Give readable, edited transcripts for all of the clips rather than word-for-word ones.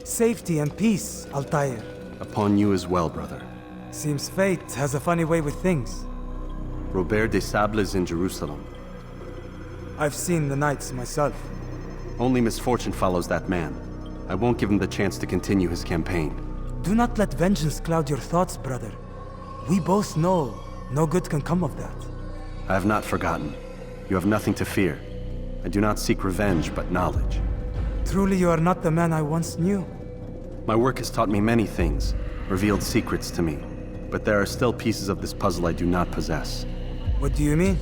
Safety and peace, Altair. Upon you as well, brother. Seems fate has a funny way with things. Robert de Sable is in Jerusalem. I've seen the Knights myself. Only misfortune follows that man. I won't give him the chance to continue his campaign. Do not let vengeance cloud your thoughts, brother. We both know no good can come of that. I have not forgotten. You have nothing to fear. I do not seek revenge, but knowledge. Truly you are not the man I once knew. My work has taught me many things, revealed secrets to me. But there are still pieces of this puzzle I do not possess. What do you mean?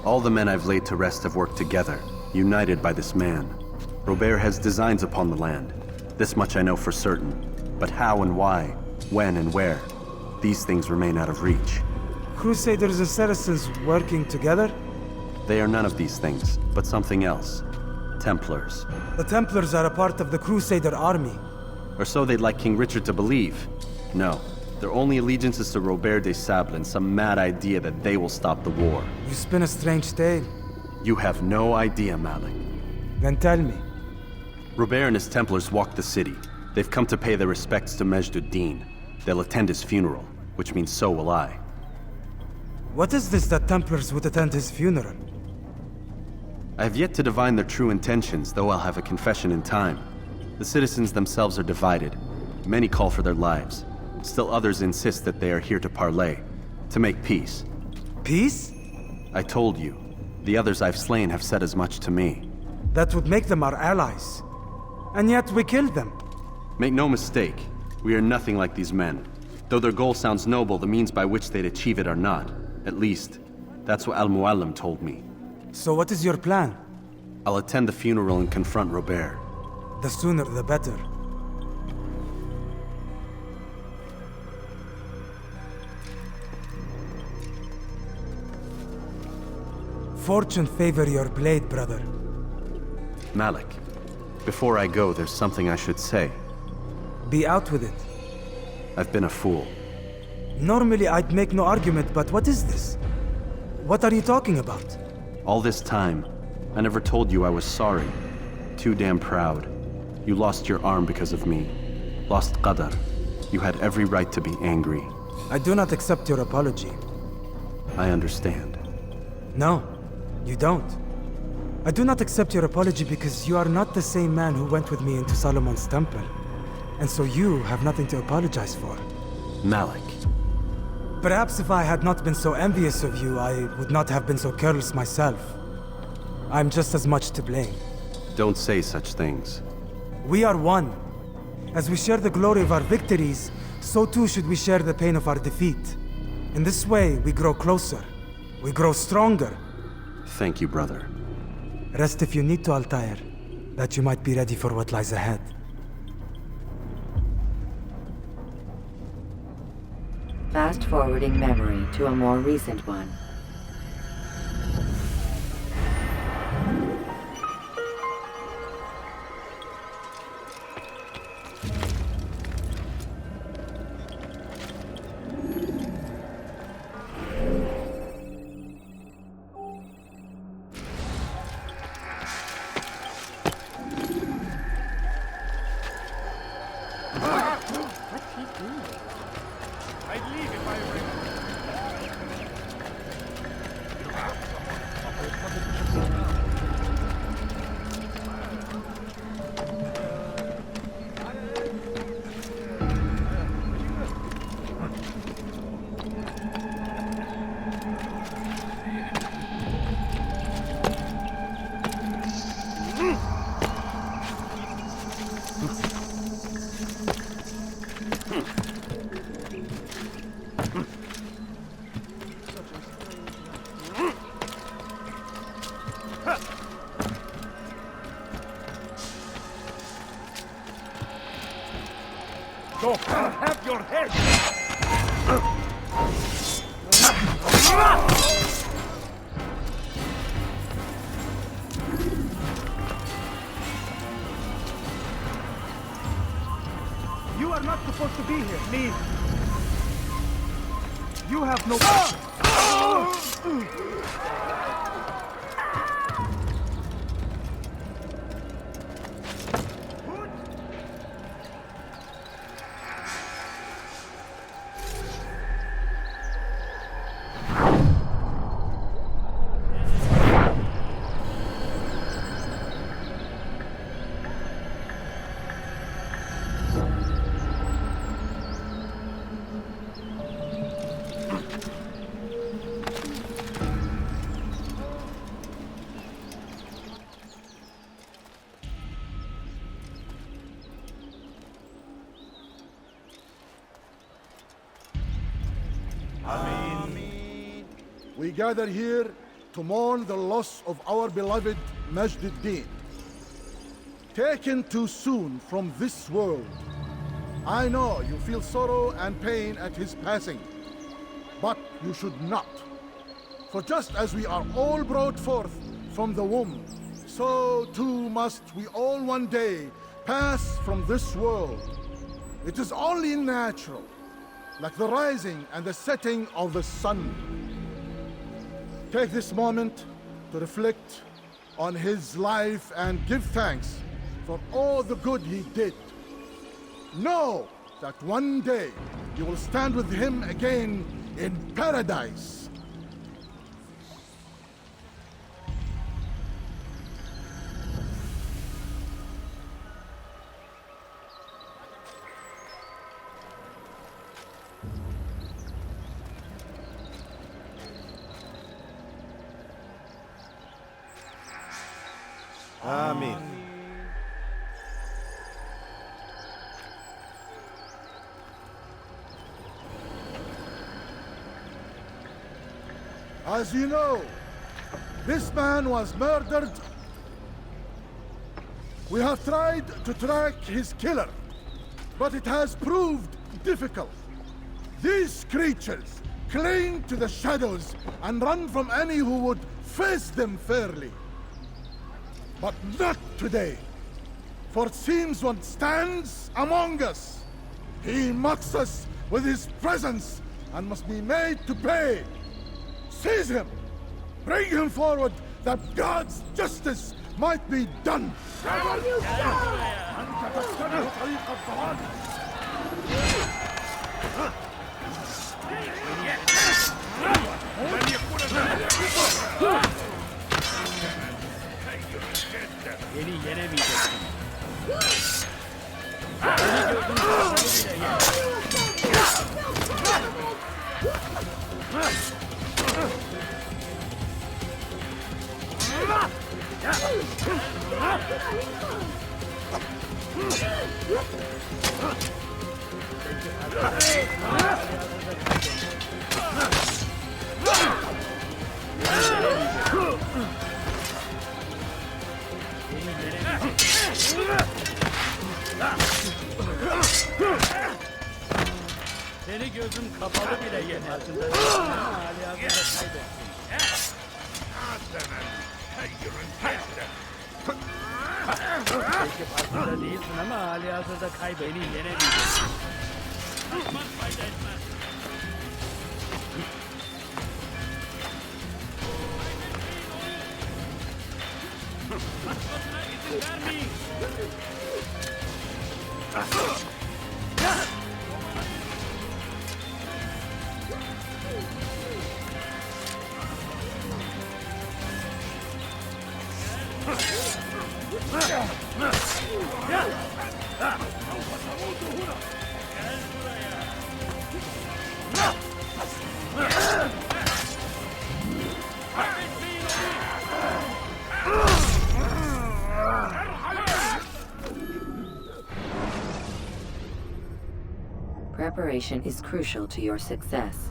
All the men I've laid to rest have worked together, united by this man. Robert has designs upon the land. This much I know for certain. But how and why, when and where, these things remain out of reach. Crusaders and Saracens working together? They are none of these things, but something else. Templars. The Templars are a part of the Crusader army. Or so they'd like King Richard to believe. No, their only allegiance is to Robert de Sable and some mad idea that they will stop the war. You spin a strange tale. You have no idea, Malik. Then tell me. Robert and his Templars walk the city. They've come to pay their respects to Majd-ud-Din. They'll attend his funeral, which means so will I. What is this that Templars would attend his funeral? I have yet to divine their true intentions, though I'll have a confession in time. The citizens themselves are divided. Many call for their lives. Still others insist that they are here to parley, to make peace. Peace? I told you. The others I've slain have said as much to me. That would make them our allies. And yet we killed them. Make no mistake, we are nothing like these men. Though their goal sounds noble, the means by which they'd achieve it are not. At least, that's what Al-Mualim told me. So what is your plan? I'll attend the funeral and confront Robert. The sooner the better. Fortune favor your blade, brother. Malik, before I go, there's something I should say. Be out with it. I've been a fool. Normally I'd make no argument, but what is this? What are you talking about? All this time, I never told you I was sorry. Too damn proud. You lost your arm because of me. Lost Qadar. You had every right to be angry. I do not accept your apology. I understand. No, you don't. I do not accept your apology because you are not the same man who went with me into Solomon's temple. And so you have nothing to apologize for. Malik. Perhaps if I had not been so envious of you, I would not have been so careless myself. I'm just as much to blame. Don't say such things. We are one. As we share the glory of our victories, so too should we share the pain of our defeat. In this way, we grow closer. We grow stronger. Thank you, brother. Rest if you need to, Altair, that you might be ready for what lies ahead. Fast-forwarding memory to a more recent one. So I'll have your head! You are not supposed to be here. Leave. You have no power. We gather here to mourn the loss of our beloved Majd-ud-Din. Taken too soon from this world. I know you feel sorrow and pain at his passing, but you should not. For just as we are all brought forth from the womb, so too must we all one day pass from this world. It is only natural, like the rising and the setting of the sun. Take this moment to reflect on his life and give thanks for all the good he did. Know that one day you will stand with him again in paradise. Amin. As you know, this man was murdered. We have tried to track his killer, but it has proved difficult. These creatures cling to the shadows and run from any who would face them fairly. But not today, for it seems one stands among us. He mocks us with his presence and must be made to pay. Seize him! Bring him forward that God's justice might be done! Beni yenemeyeceksin. Beni gördüğün bile ye. Seni gözüm kapalı bile yener. Belki farkında değilsin ama hali hazırda beni yenemeyeceksin. Kaçmak fayda etmez. Kaçmasına izin vermeyin. Preparation is crucial to your success.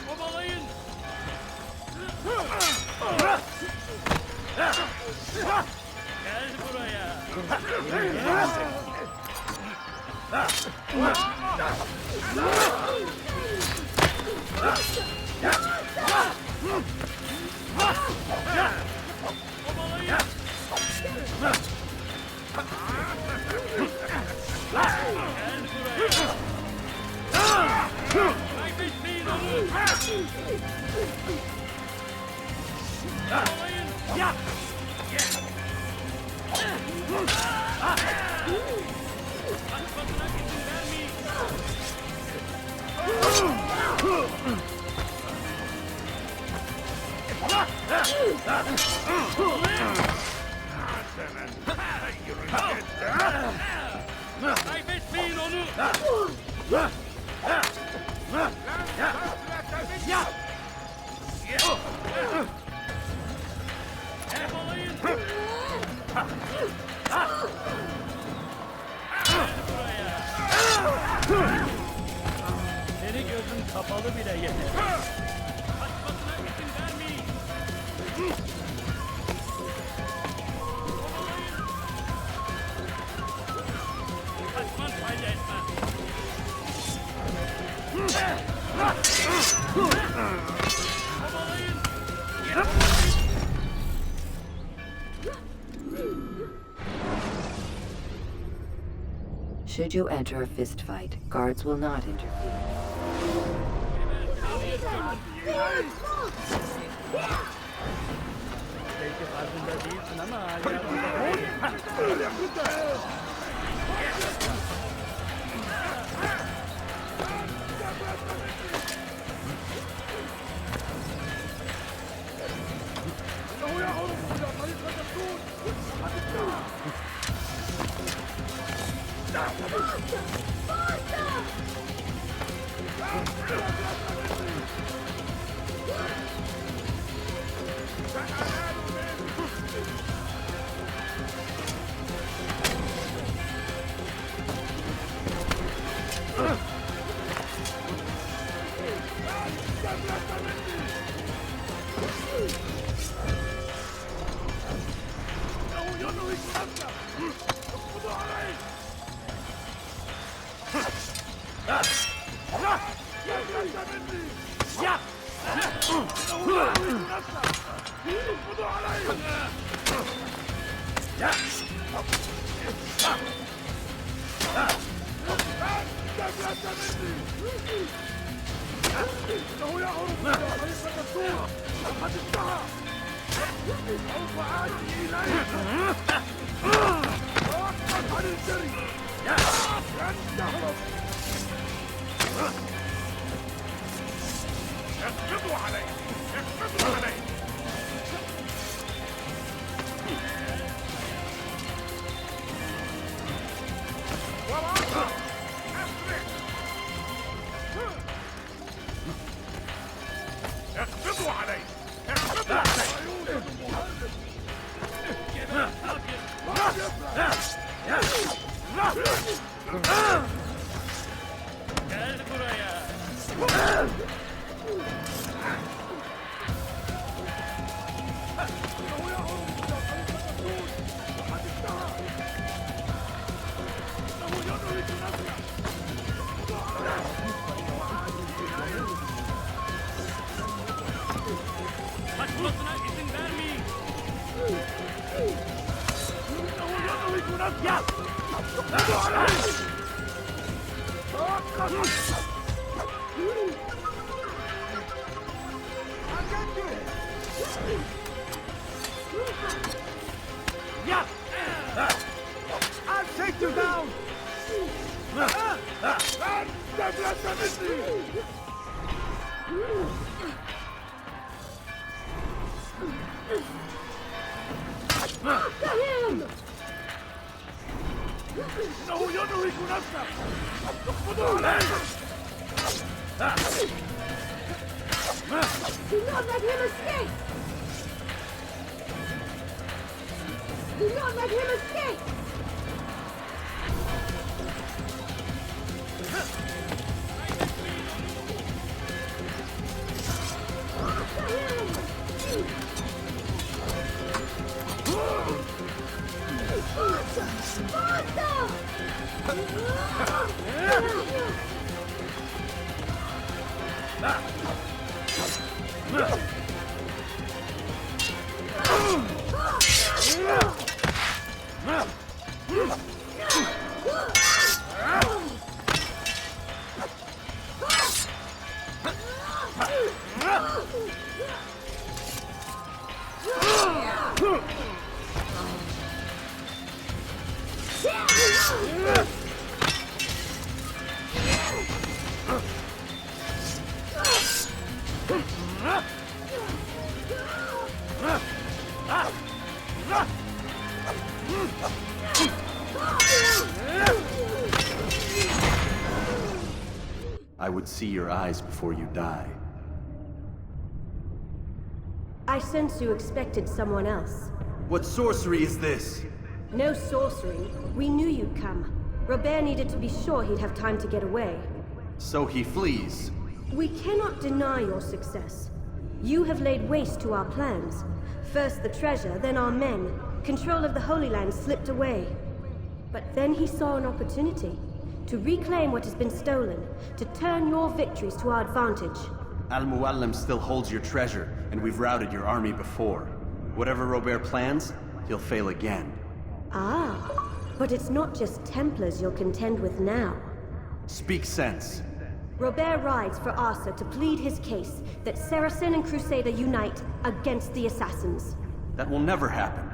Kovalayın. Gel buraya. Kaybetmeyin onu. Kovalayın. Kaçmasına izin vermeyin. Kaybetmeyin onu. Kovalayın. Seni gözün kapalı bile yeter. Kaçmasına izin vermeyin. Kaçman fayda etmez. Kovalayın. Should you enter a fist fight, guards will not interfere. Belki farkında değilsin ama hala Gel buraya. Kaçmasına izin vermeyin. I'll take you down! إنه ينهك نفسه. اقبضوا عليه. Do not let him escape! Do not let him escape! I would see your eyes before you die. I sense you expected someone else. What sorcery is this? No sorcery. We knew you'd come. Robert needed to be sure he'd have time to get away. So he flees. We cannot deny your success. You have laid waste to our plans. First the treasure, then our men. Control of the Holy Land slipped away. But then he saw an opportunity to reclaim what has been stolen, to turn your victories to our advantage. Al-Mualim still holds your treasure, and we've routed your army before. Whatever Robert plans, he'll fail again. Ah, but it's not just Templars you'll contend with now. Speak sense. Robert rides for Arsa to plead his case that Saracen and Crusader unite against the Assassins. That will never happen.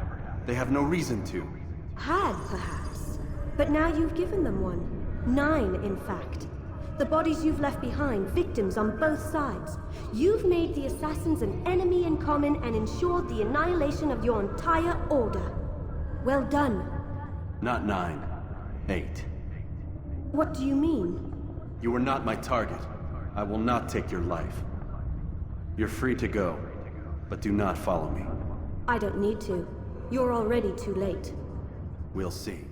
They have no reason to. Had, perhaps. But now you've given them one. 9, in fact. The bodies you've left behind, victims on both sides. You've made the Assassins an enemy in common and ensured the annihilation of your entire order. Well done. Not 9. 8. What do you mean? You are not my target. I will not take your life. You're free to go, but do not follow me. I don't need to. You're already too late. We'll see.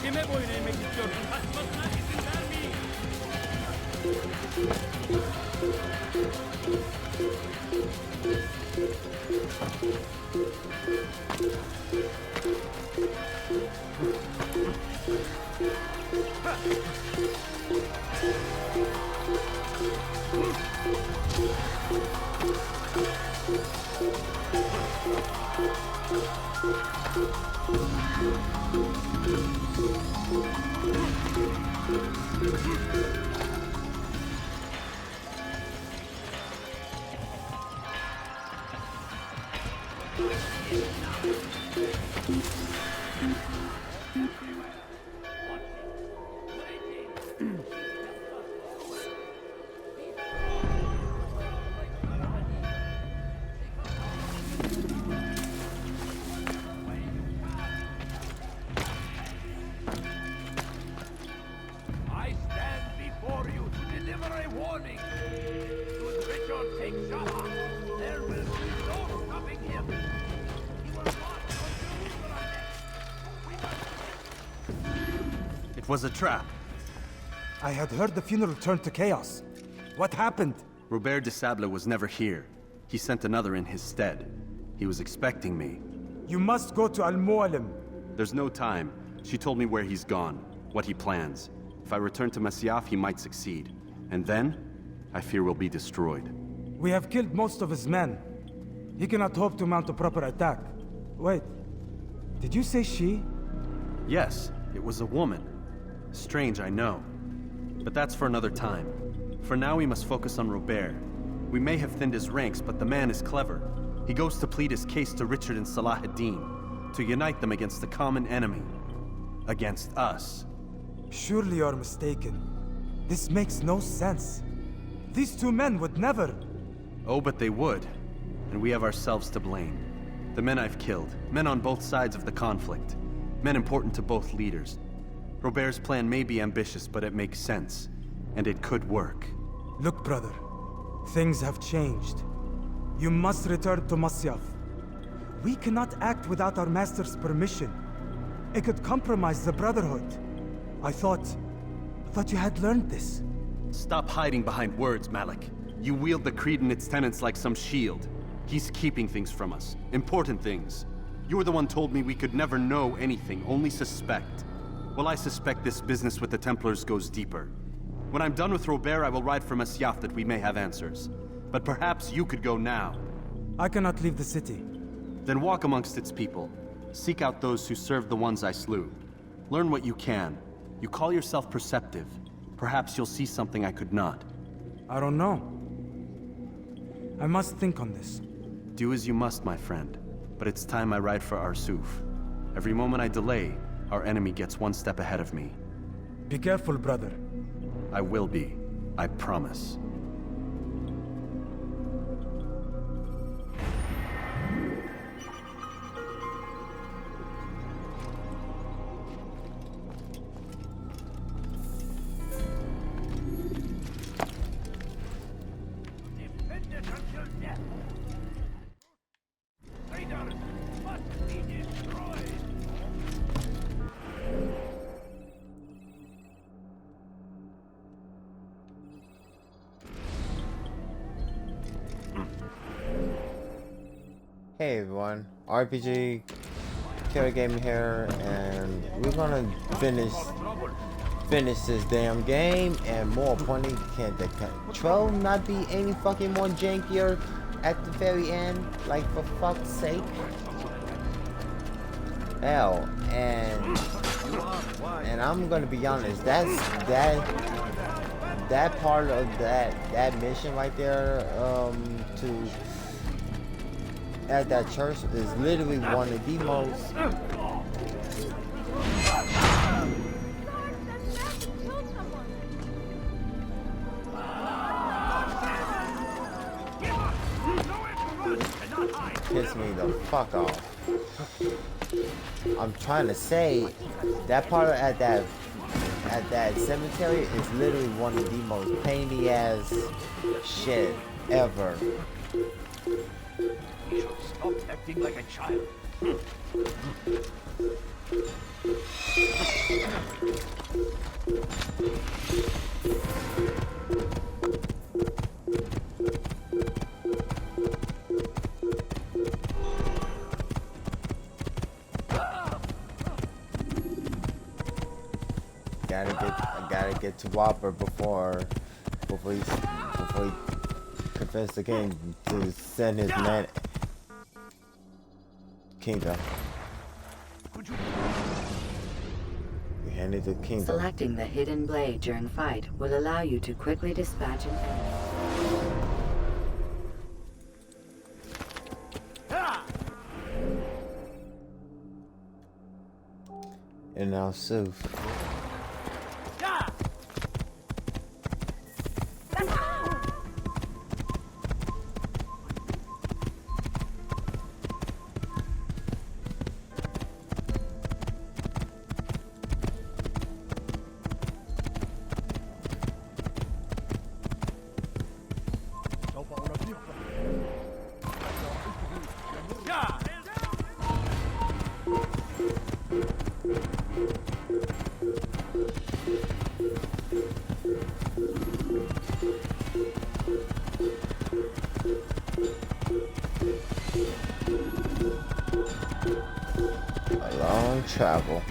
Kime boyun eğmek istiyorsun? Kaçmasına izin vermeyin. I stand before you to deliver a warning. Should Richard take Shaha, there will be no stopping him. He will march on Jerusalem next. It was a trap. I had heard the funeral turned to chaos. What happened? Robert de Sable was never here. He sent another in his stead. He was expecting me. You must go to Al-Mualim. There's no time. She told me where he's gone, what he plans. If I return to Masyaf, he might succeed. And then, I fear we'll be destroyed. We have killed most of his men. He cannot hope to mount a proper attack. Wait, did you say she? Yes, it was a woman. Strange, I know. But that's for another time. For now, we must focus on Robert. We may have thinned his ranks, but the man is clever. He goes to plead his case to Richard and Salah ad-Din, to unite them against the common enemy. Against us. Surely you're mistaken. This makes no sense. These two men would never... Oh, but they would. And we have ourselves to blame. The men I've killed, men on both sides of the conflict. Men important to both leaders. Robert's plan may be ambitious, but it makes sense. And it could work. Look, brother. Things have changed. You must return to Masyaf. We cannot act without our master's permission. It could compromise the Brotherhood. I thought you had learned this. Stop hiding behind words, Malik. You wield the creed and its tenets like some shield. He's keeping things from us. Important things. You were the one told me we could never know anything, only suspect. Well, I suspect this business with the Templars goes deeper. When I'm done with Robert, I will ride for Masyaf that we may have answers. But perhaps you could go now. I cannot leave the city. Then walk amongst its people. Seek out those who served the ones I slew. Learn what you can. You call yourself perceptive. Perhaps you'll see something I could not. I don't know. I must think on this. Do as you must, my friend. But it's time I ride for Arsuf. Every moment I delay, our enemy gets one step ahead of me. Be careful, brother. I will be. I promise. Defend it until death. Traitors must be destroyed. Hey everyone, RPG Killer Gaming here, and we're gonna finish this damn game, and more importantly, can the control not be any fucking more jankier at the very end? Like, for fuck's sake. Hell, and I'm gonna be honest, that part of that mission right there, to at that church is literally one of the most piss me the fuck off. I'm trying to say that part at that cemetery is literally one of the most painy ass shit ever. You should stop acting like a child. I gotta get to Whopper before he convinced the king to send his man kingdom. We handed the kingdom. Selecting the hidden blade during fight will allow you to quickly dispatch an enemy. And now Suf. A long travel.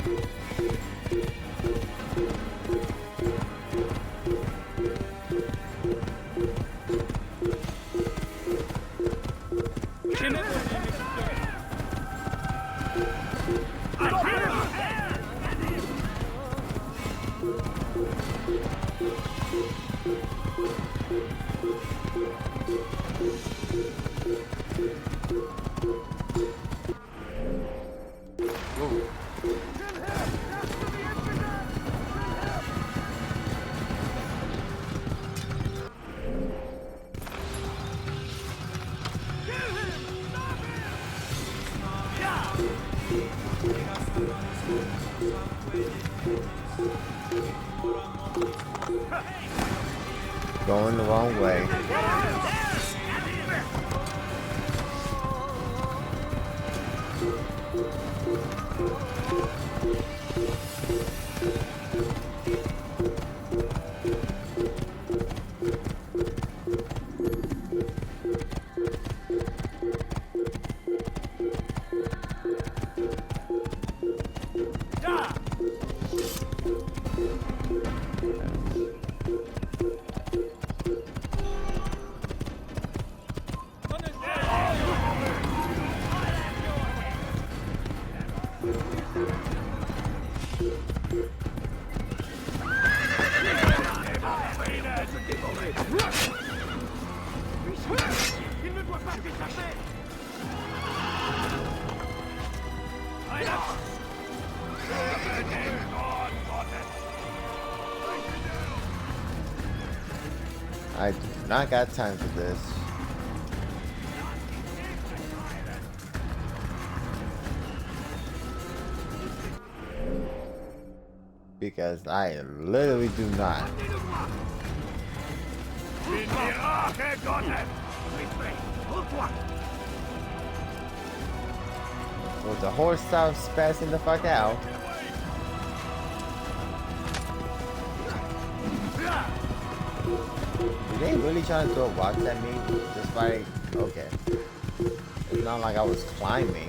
Going the wrong way. I do not got time for this. Because I literally do not. Well, the horse stops spazzing the fuck out. Are they really trying to throw rocks at me? Just like, okay. It's not like I was climbing.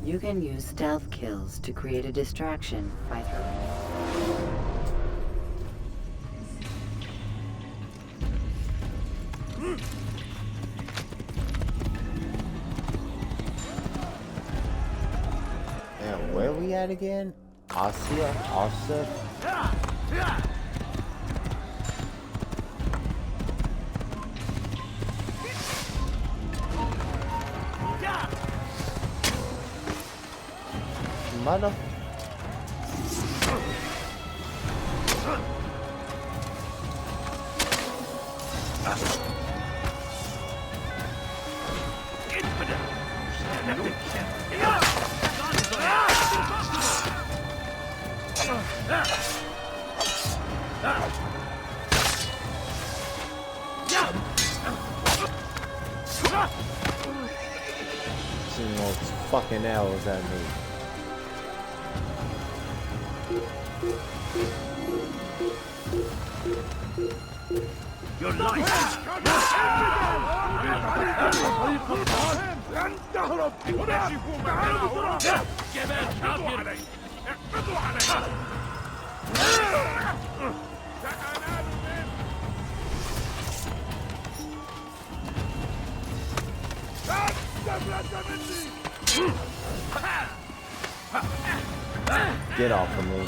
You can use stealth kills to create a distraction by throwing. And where we at again? Asia? Mother. Shooting those fucking arrows at me. Your life. Get off of me.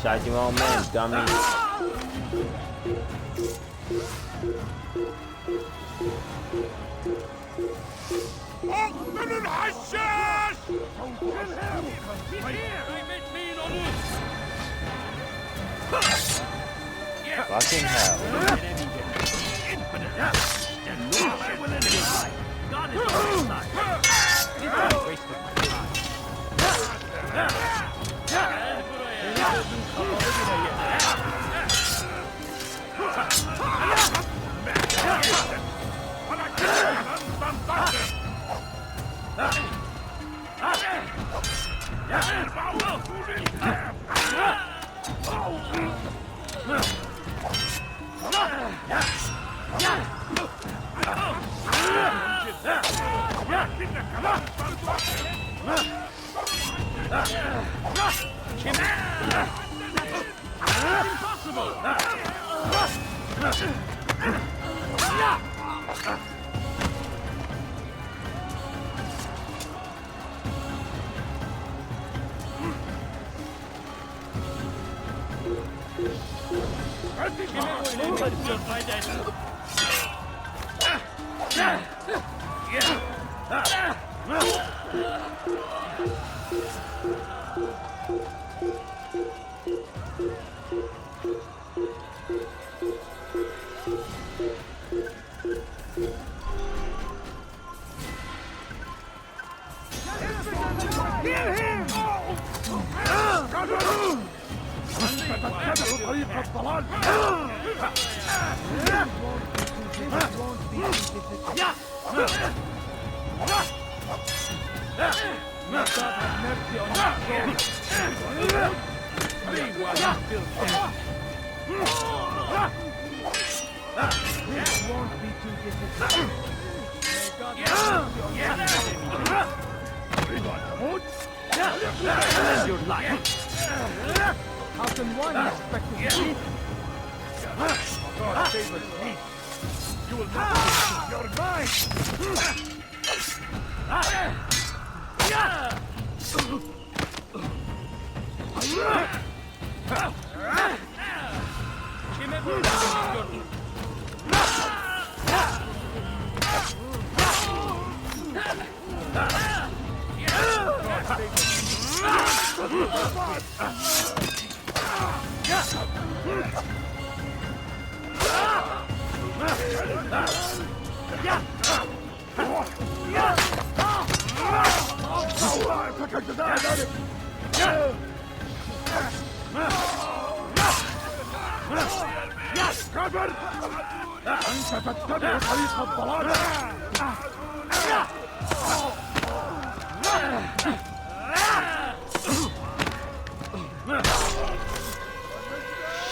Shot your own man, dummy. Fucking hell.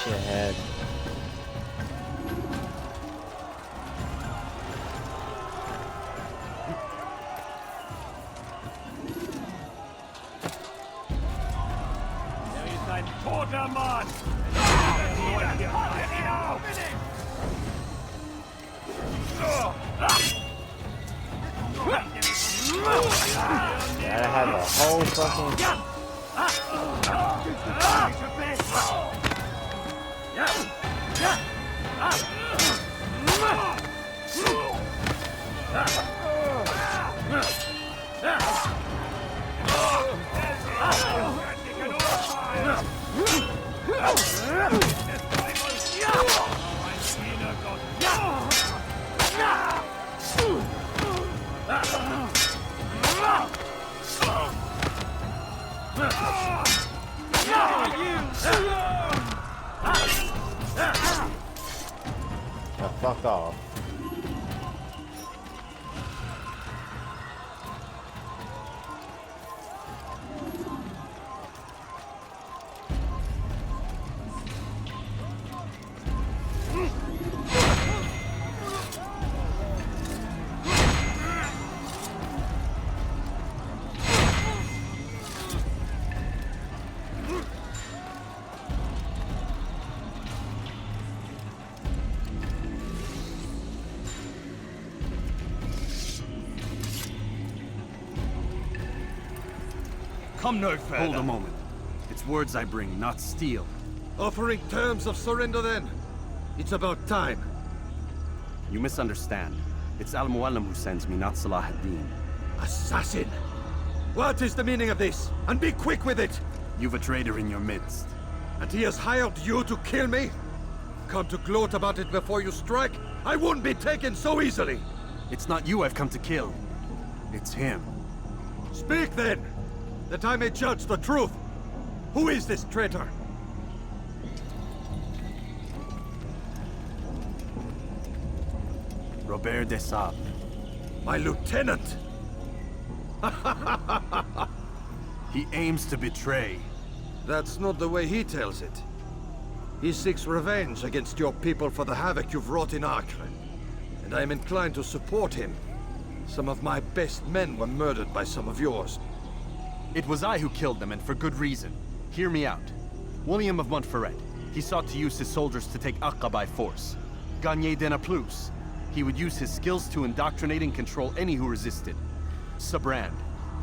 Shithead. Gotta have a whole fucking... Now fuck off. Come no further. Hold a moment. It's It's words I bring, not steel. Offering terms of surrender then? It's about time. You misunderstand. It's Al-Mualim who sends me, not Salah ad-Din. Assassin! What is the meaning of this? And be quick with it! You've a traitor in your midst. And he has hired you to kill me? Come to gloat about it before you strike? I won't be taken so easily! It's not you I've come to kill. It's him. Speak then, that I may judge the truth. Who is this traitor? Robert de Sable. My lieutenant! He aims to betray. That's not the way he tells it. He seeks revenge against your people for the havoc you've wrought in Acre. And I am inclined to support him. Some of my best men were murdered by some of yours. It was I who killed them, and for good reason. Hear me out. William of Montferrat. He sought to use his soldiers to take Acre by force. Gagné de Naplouse. He would use his skills to indoctrinate and control any who resisted. Sabrand.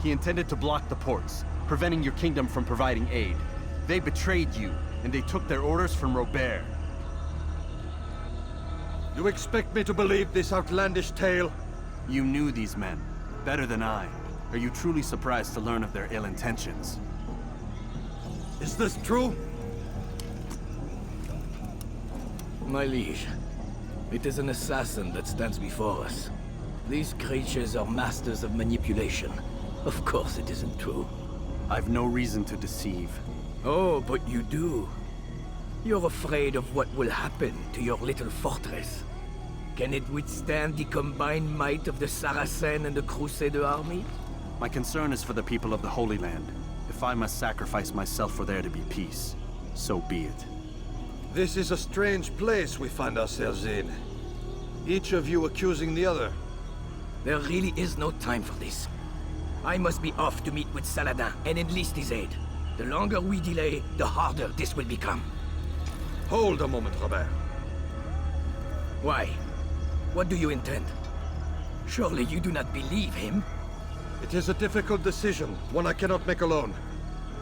He intended to block the ports, preventing your kingdom from providing aid. They betrayed you, and they took their orders from Robert. You expect me to believe this outlandish tale? You knew these men, better than I. Are you truly surprised to learn of their ill intentions? Is this true? My liege, it is an assassin that stands before us. These creatures are masters of manipulation. Of course it isn't true. I've no reason to deceive. Oh, but you do. You're afraid of what will happen to your little fortress. Can it withstand the combined might of the Saracen and the Crusader army? My concern is for the people of the Holy Land. If I must sacrifice myself for there to be peace, so be it. This is a strange place we find ourselves in. Each of you accusing the other. There really is no time for this. I must be off to meet with Saladin and enlist his aid. The longer we delay, the harder this will become. Hold a moment, Robert. Why? What do you intend? Surely you do not believe him? It is a difficult decision, one I cannot make alone.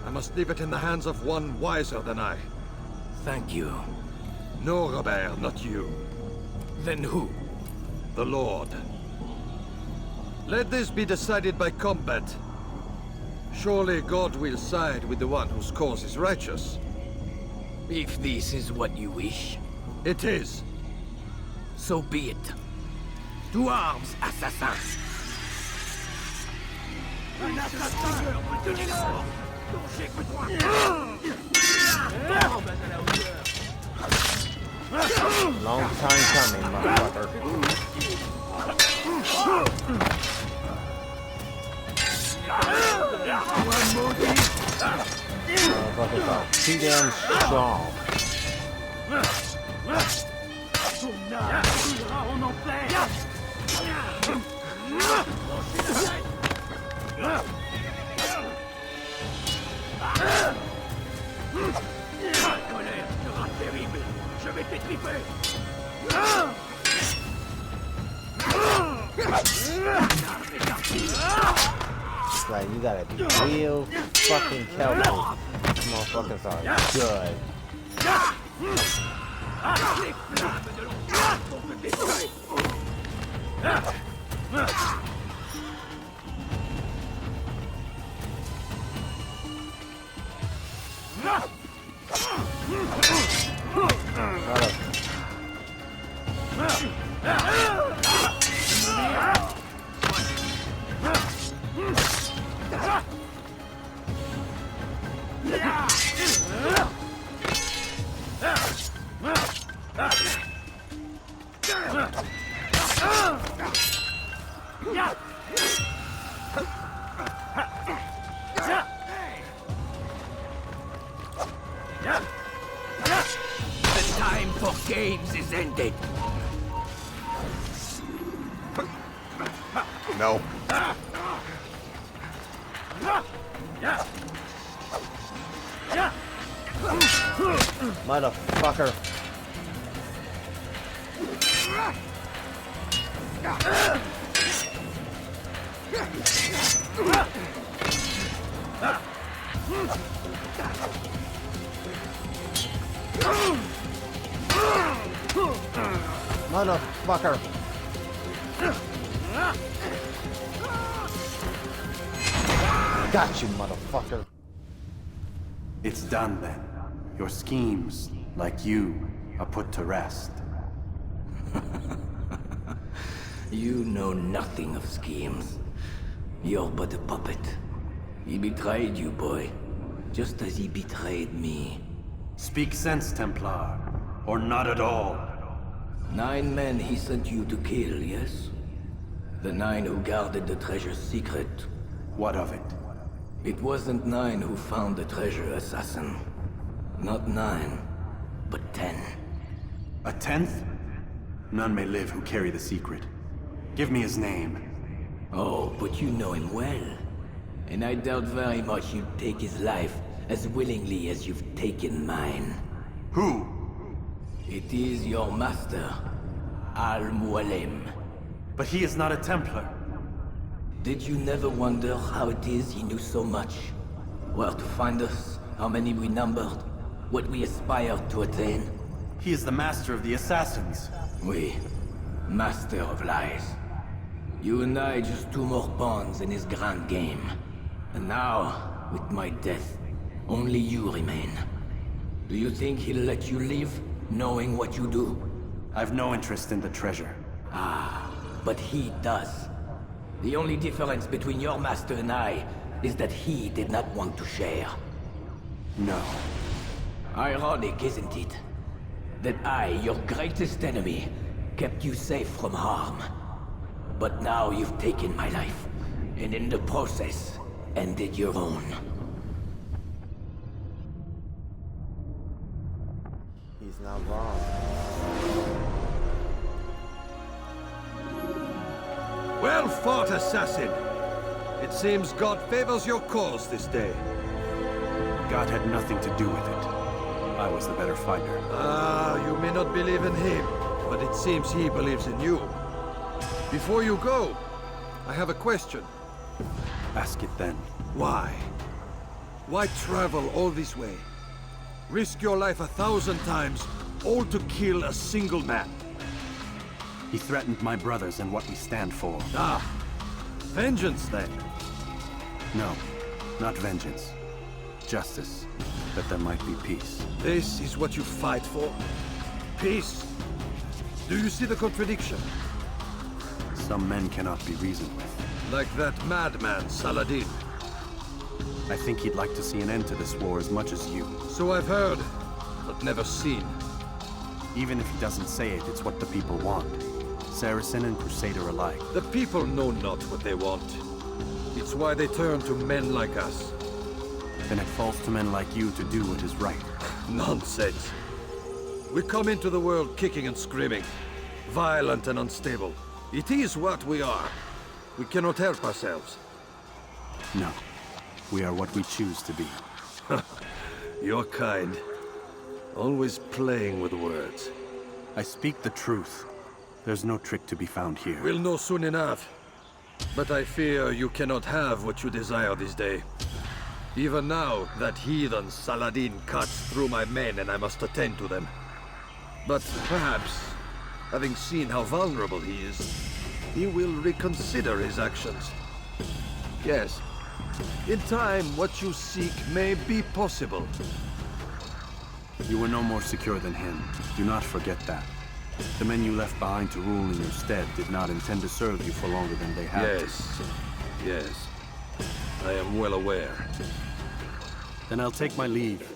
I must leave it in the hands of one wiser than I. Thank you. No, Robert, not you. Then who? The Lord. Let this be decided by combat. Surely God will side with the one whose cause is righteous. If this is what you wish, It is. so be it. To arms, assassins! Un assassin peut tenir le fort. Danger, écoute-moi. Long time coming, motherfucker. Motherfuckers are too damn strong. La colère sera terrible. Je vais t'étriper. It's like you gotta be real fucking careful. These motherfuckers are good. Les flammes de l'enfer vont te détruire. The time for games is ended. No. Motherfucker. Motherfucker! Got you, motherfucker! It's done then. Your schemes, like you, are put to rest. You know nothing of schemes. You're but a puppet. He betrayed you, boy. Just as he betrayed me. Speak sense, Templar. Or not at all. 9 men he sent you to kill, yes? The 9 who guarded the treasure's secret. What of it? It wasn't 9 who found the treasure, assassin. Not 9, but 10. A 10th? None may live who carry the secret. Give me his name. Oh, but you know him well. And I doubt very much you'd take his life as willingly as you've taken mine. Who? It is your master, Al-Mualim. But he is not a Templar. Did you never wonder how it is he knew so much? Where to find us, how many we numbered, what we aspired to attain? He is the master of the assassins. We, master of lies. You and I just 2 more pawns in his grand game. And now, with my death, only you remain. Do you think he'll let you live, knowing what you do? I've no interest in the treasure. Ah, but he does. The only difference between your master and I is that he did not want to share. No. Ironic, isn't it? That I, your greatest enemy, kept you safe from harm. But now you've taken my life, and in the process, ended your own. He's not wrong. Well fought, assassin! It seems God favors your cause this day. God had nothing to do with it. I was the better fighter. Ah, you may not believe in him, but it seems he believes in you. Before you go, I have a question. Ask it then. Why? Why travel all this way? Risk your life 1,000 times, all to kill a single man? He threatened my brothers and what we stand for. Ah, vengeance then. No, not vengeance. Justice, that there might be peace. This is what you fight for? Peace? Do you see the contradiction? Some men cannot be reasoned with. Like that madman, Saladin. I think he'd like to see an end to this war as much as you. So I've heard, but never seen. Even if he doesn't say it, it's what the people want. Saracen and Crusader alike. The people know not what they want. It's why they turn to men like us. Then it falls to men like you to do what is right. Nonsense. We come into the world kicking and screaming, violent and unstable. It is what we are. We cannot help ourselves. No. We are what we choose to be. You're kind. Always playing with words. I speak the truth. There's no trick to be found here. We'll know soon enough. But I fear you cannot have what you desire this day. Even now, that heathen Saladin cuts through my men and I must attend to them. But perhaps, having seen how vulnerable he is, he will reconsider his actions. Yes, in time, what you seek may be possible. You were no more secure than him. Do not forget that. The men you left behind to rule in your stead did not intend to serve you for longer than they had to. Yes. I am well aware. Then I'll take my leave.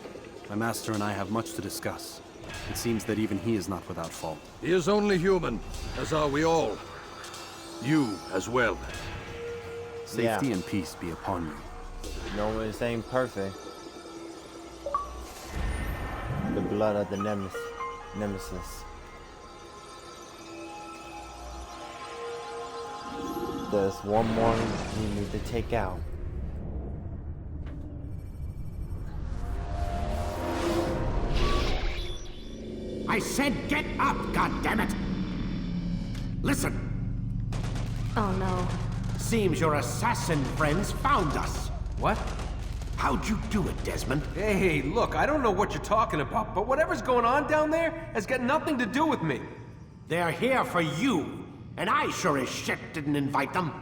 My master and I have much to discuss. It seems that even he is not without fault. He is only human, as are we all. You as well. Safety and peace be upon you. No one's ain't perfect. The blood of the nemesis. There's one more we need to take out. I said get up, goddammit! Listen! Oh no. Seems your assassin friends found us. What? How'd you do it, Desmond? Hey, look, I don't know what you're talking about, but whatever's going on down there has got nothing to do with me. They're here for you, and I sure as shit didn't invite them.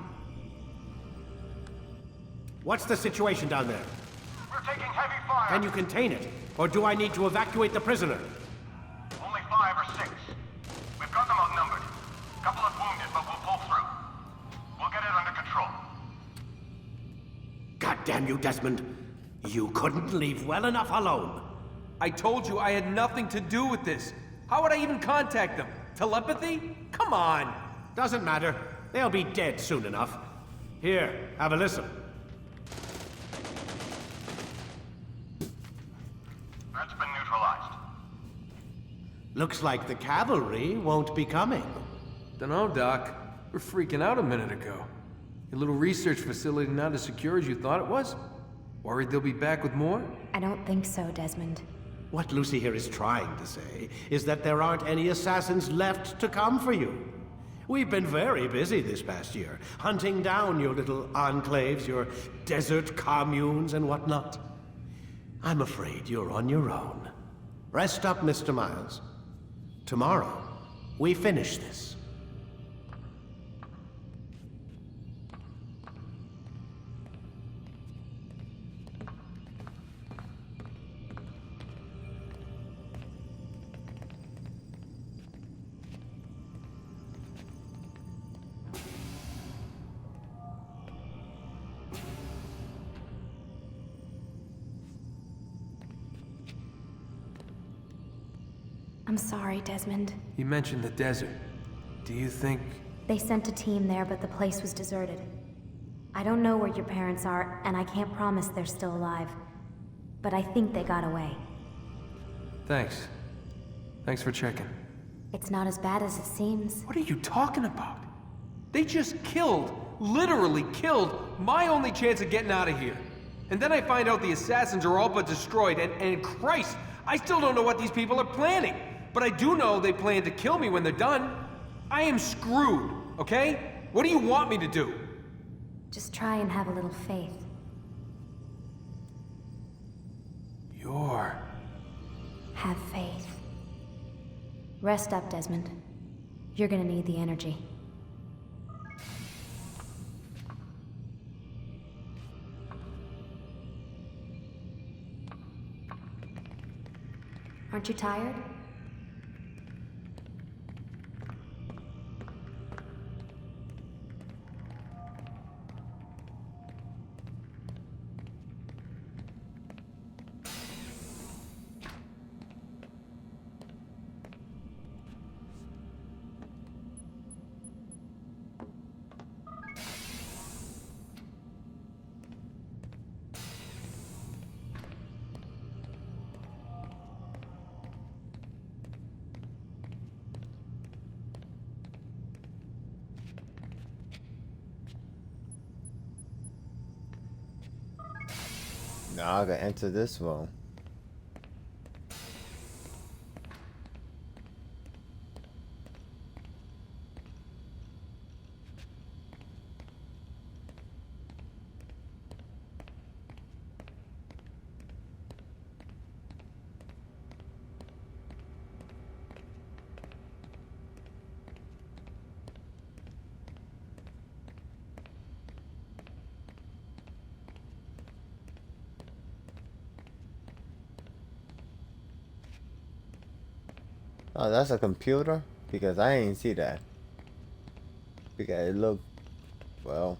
What's the situation down there? We're taking heavy fire. Can you contain it? Or do I need to evacuate the prisoner? Only 5 or 6. We've got them outnumbered. Couple of wounded, but we'll pull through. We'll get it under control. God damn you, Desmond. You couldn't leave well enough alone. I told you I had nothing to do with this. How would I even contact them? Telepathy? Come on! Doesn't matter. They'll be dead soon enough. Here, have a listen. That's been neutralized. Looks like the cavalry won't be coming. Dunno, Doc. We're freaking out a minute ago. Your little research facility not as secure as you thought it was? Worried they'll be back with more? I don't think so, Desmond. What Lucy here is trying to say is that there aren't any assassins left to come for you. We've been very busy this past year, hunting down your little enclaves, your desert communes and whatnot. I'm afraid you're on your own. Rest up, Mr. Miles. Tomorrow, we finish this. I'm sorry, Desmond. You mentioned the desert. Do you think... They sent a team there, but the place was deserted. I don't know where your parents are, and I can't promise they're still alive. But I think they got away. Thanks. Thanks for checking. It's not as bad as it seems. What are you talking about? They just killed, literally killed, my only chance of getting out of here. And then I find out the assassins are all but destroyed, and Christ, I still don't know what these people are planning. But I do know they plan to kill me when they're done. I am screwed, okay? What do you want me to do? Just try and have a little faith. Have faith. Rest up, Desmond. You're gonna need the energy. Aren't you tired? Now I gotta enter this one. Oh, that's a computer? Because I ain't see that. Because it looked, well.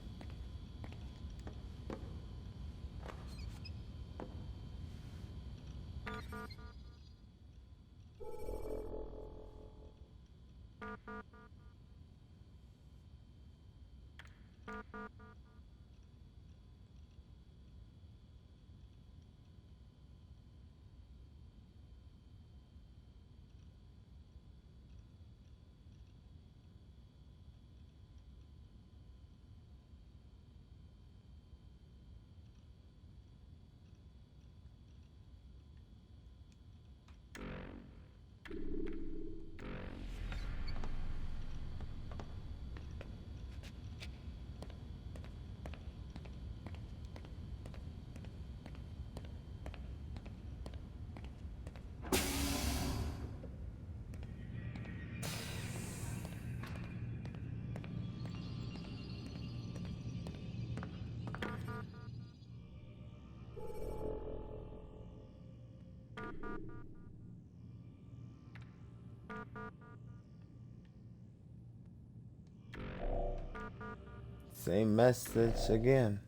Same message again.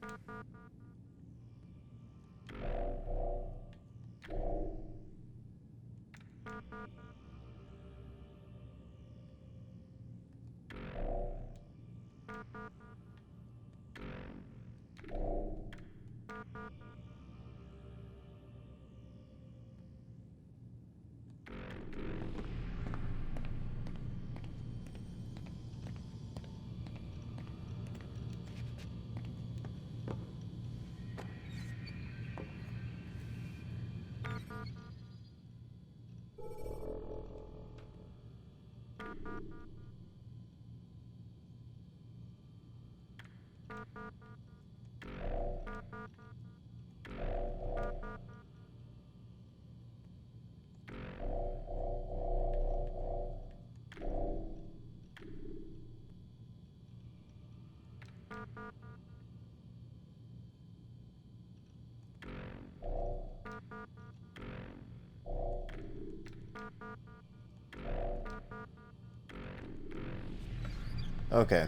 Okay.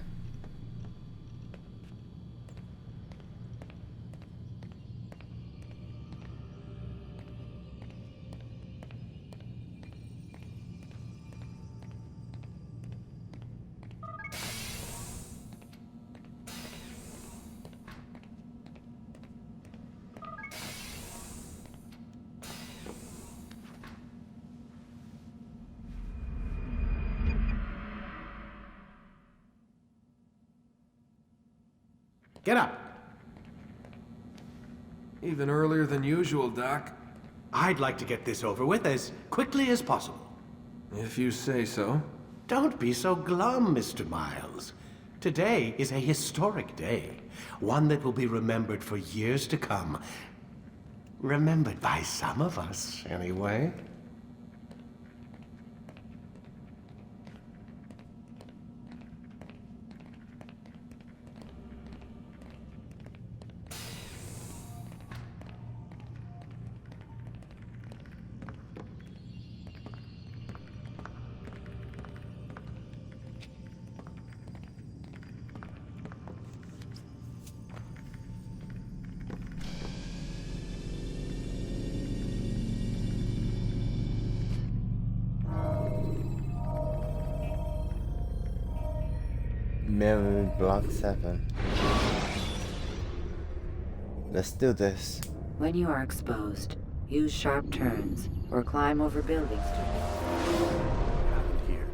Get up. Even earlier than usual, Doc. I'd like to get this over with as quickly as possible. If you say so. Don't be so glum, Mr. Miles. Today is a historic day. One that will be remembered for years to come. Remembered by some of us, anyway. Memory block 7. Let's do this. When you are exposed, use sharp turns or climb over buildings to What happened here?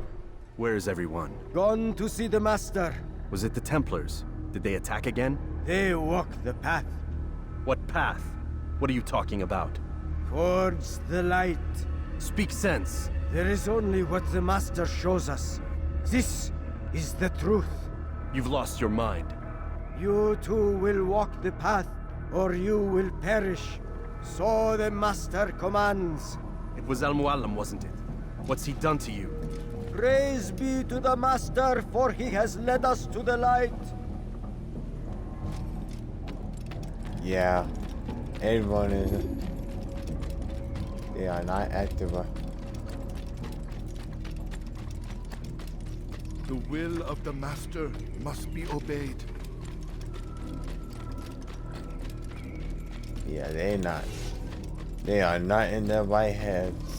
Where is everyone? Gone to see the Master. Was it the Templars? Did they attack again? They walk the path. What path? What are you talking about? Towards the light. Speak sense. There is only what the Master shows us. This is the truth. You've lost your mind. You too will walk the path, or you will perish. So the Master commands. It was Al-Mualim, wasn't it? What's he done to you? Praise be to the Master, for he has led us to the light. Yeah. Everyone is... They are not active. The will of the Master must be obeyed. Yeah, they not. They are not in their right heads.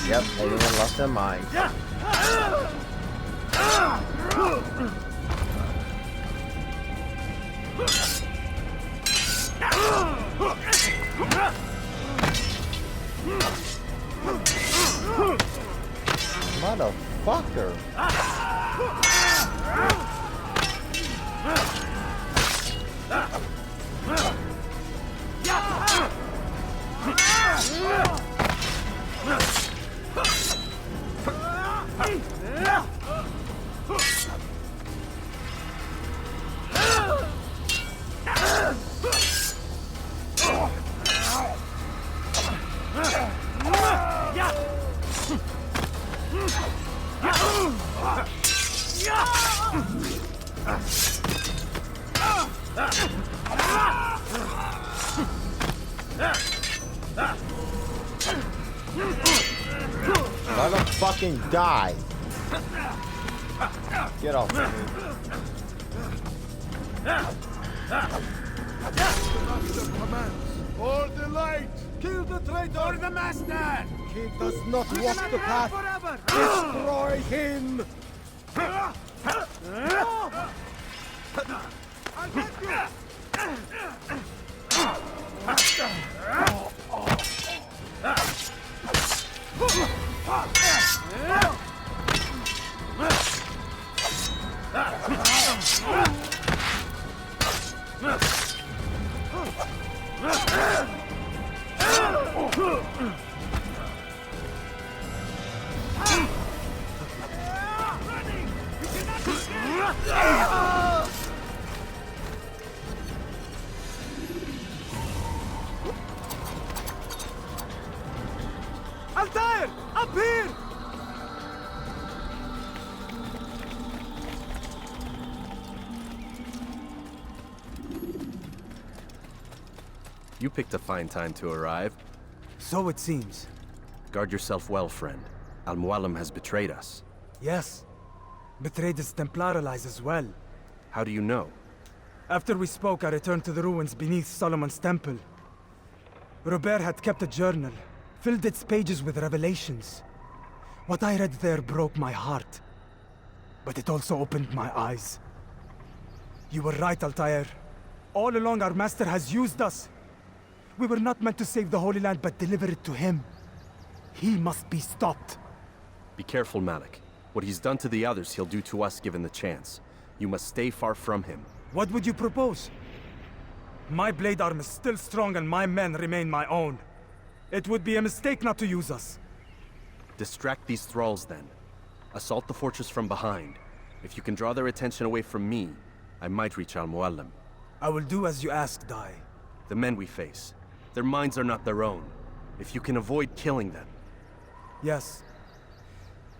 Yep, everyone lost their mind. Motherfucker. Let him fucking die. Get off me. Master commands. For the light! Kill the traitor! For the master! He does not walk the path! Forever. Destroy him! I'll get Altair! Up here! You picked a fine time to arrive. So it seems. Guard yourself well, friend. Al-Mualim has betrayed us. Yes. Betrayed his Templar allies as well. How do you know? After we spoke, I returned to the ruins beneath Solomon's temple. Robert had kept a journal, filled its pages with revelations. What I read there broke my heart. But it also opened my eyes. You were right, Altair. All along our master has used us. We were not meant to save the Holy Land, but deliver it to him. He must be stopped. Be careful, Malik. What he's done to the others, he'll do to us given the chance. You must stay far from him. What would you propose? My blade arm is still strong and my men remain my own. It would be a mistake not to use us. Distract these thralls then. Assault the fortress from behind. If you can draw their attention away from me, I might reach Al-Mualim. I will do as you ask, Dai. The men we face, their minds are not their own. If you can avoid killing them. Yes.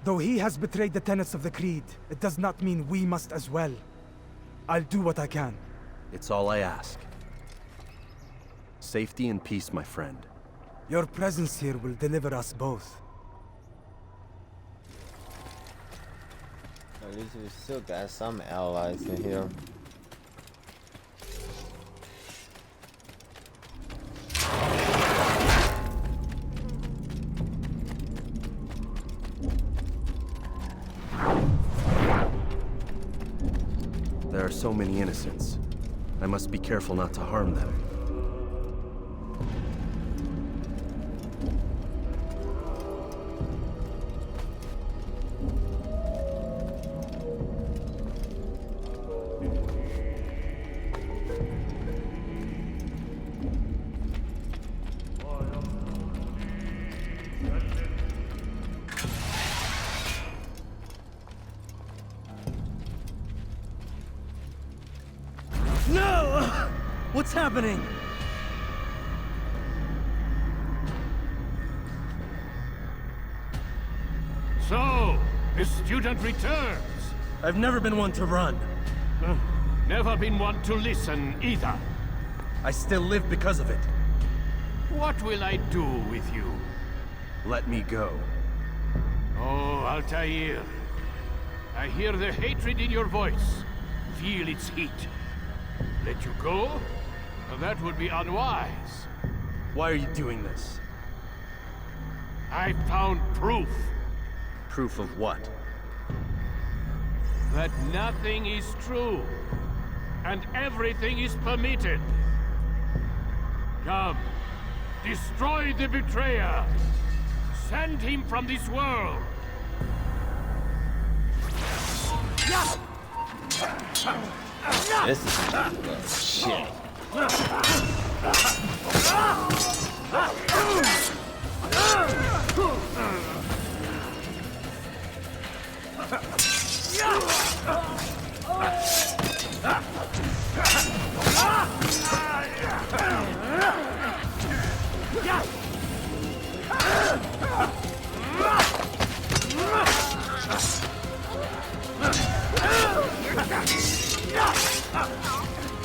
Though he has betrayed the tenets of the Creed, it does not mean we must as well. I'll do what I can. It's all I ask. Safety and peace, my friend. Your presence here will deliver us both. At least we still got some allies in here. There are so many innocents. I must be careful not to harm them. No! What's happening? So, the student returns. I've never been one to run. Never been one to listen either. I still live because of it. What will I do with you? Let me go. Oh, Altair. I hear the hatred in your voice. Feel its heat. Let you go? That would be unwise. Why are you doing this? I found proof. Proof of what? That nothing is true. And everything is permitted. Come. Destroy the betrayer. Send him from this world. This is shit.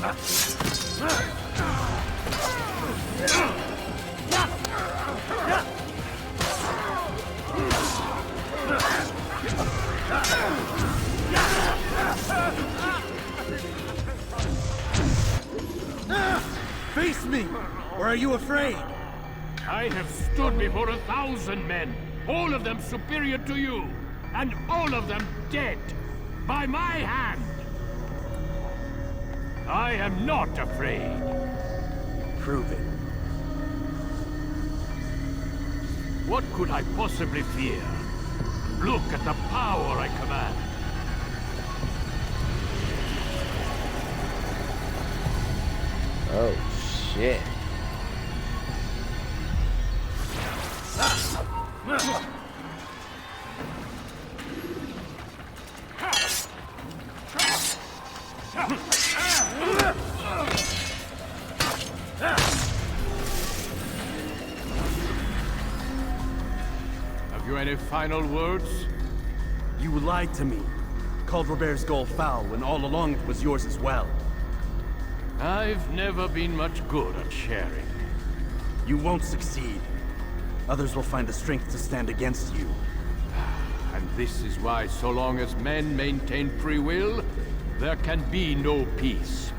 Face me, or are you afraid? I have stood before 1,000 men, all of them superior to you, and all of them dead, by my hand. I am not afraid. Prove it. What could I possibly fear? Look at the power I command. Oh, shit. Have you any final words? You lied to me. Called Robert's goal foul when all along it was yours as well. I've never been much good at sharing. You won't succeed. Others will find the strength to stand against you. And this is why, so long as men maintain free will, there can be no peace.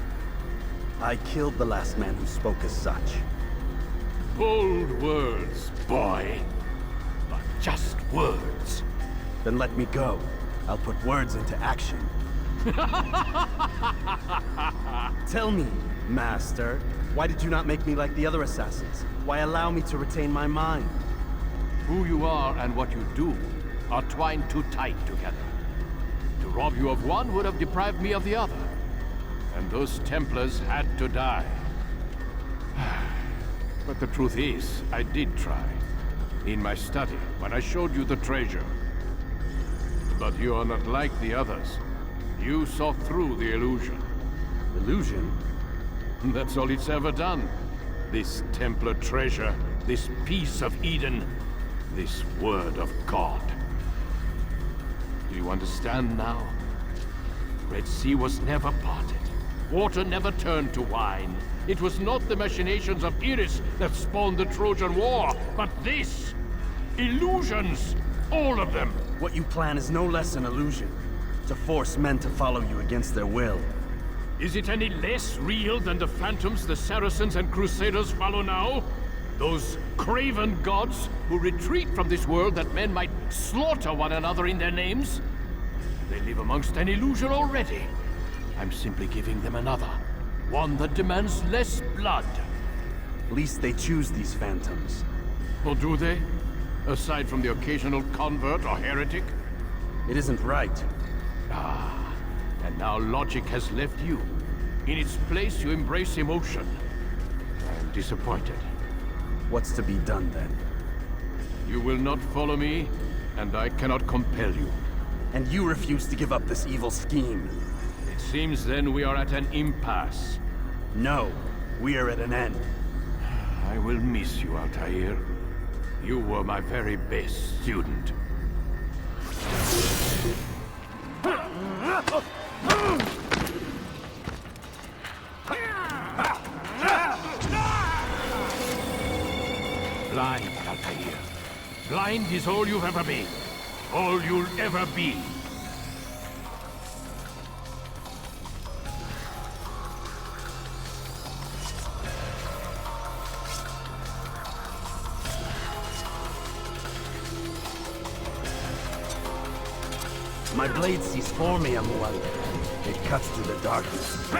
I killed the last man who spoke as such. Bold words, boy. But just words. Then let me go. I'll put words into action. Tell me, Master, why did you not make me like the other assassins? Why allow me to retain my mind? Who you are and what you do are twined too tight together. To rob you of one would have deprived me of the other. And those Templars had to die. But the truth is, I did try. In my study, when I showed you the treasure. But you are not like the others. You saw through the illusion. Illusion? That's all it's ever done. This Templar treasure, this piece of Eden, this word of God. Do you understand now? Red Sea was never parted. Water never turned to wine. It was not the machinations of Iris that spawned the Trojan War, but this! Illusions! All of them! What you plan is no less an illusion. To force men to follow you against their will. Is it any less real than the phantoms the Saracens and Crusaders follow now? Those craven gods who retreat from this world that men might slaughter one another in their names? They live amongst an illusion already. I'm simply giving them another. One that demands less blood. At least they choose these phantoms. Or do they? Aside from the occasional convert or heretic? It isn't right. Ah, and now logic has left you. In its place, you embrace emotion. I'm disappointed. What's to be done, then? You will not follow me, and I cannot compel you. And you refuse to give up this evil scheme. It seems then we are at an impasse. No, we are at an end. I will miss you, Altair. You were my very best student. Blind, Altair. Blind is all you've ever been. All you'll ever be. My blade sees for me, Amual. It cuts through the darkness.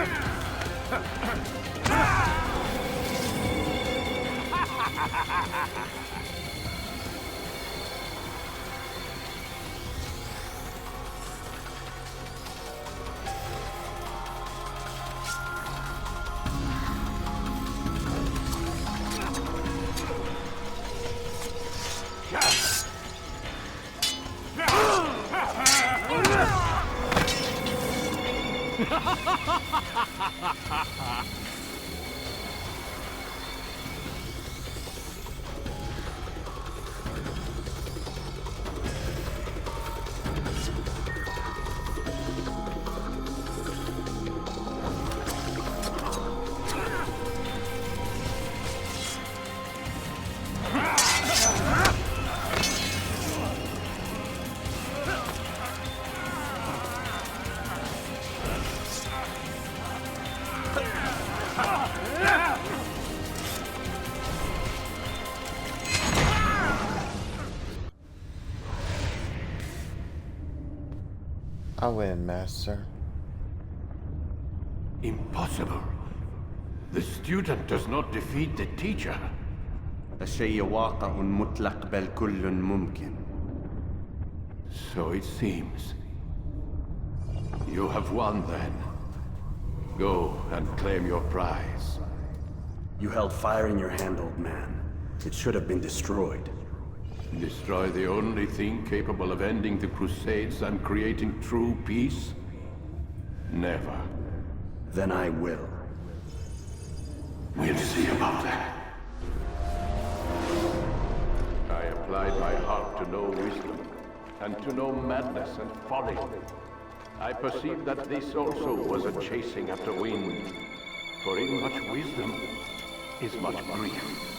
I win, Master. Impossible. The student does not defeat the teacher. الشيء واقع مطلق بل كل ممكن. So it seems. You have won then. Go and claim your prize. You held fire in your hand, old man. It should have been destroyed. Destroy the only thing capable of ending the Crusades and creating true peace? Never. Then I will. We'll see about that. I applied my heart to know wisdom, and to know madness and folly. I perceived that this also was a chasing after wind, for in much wisdom is much grief.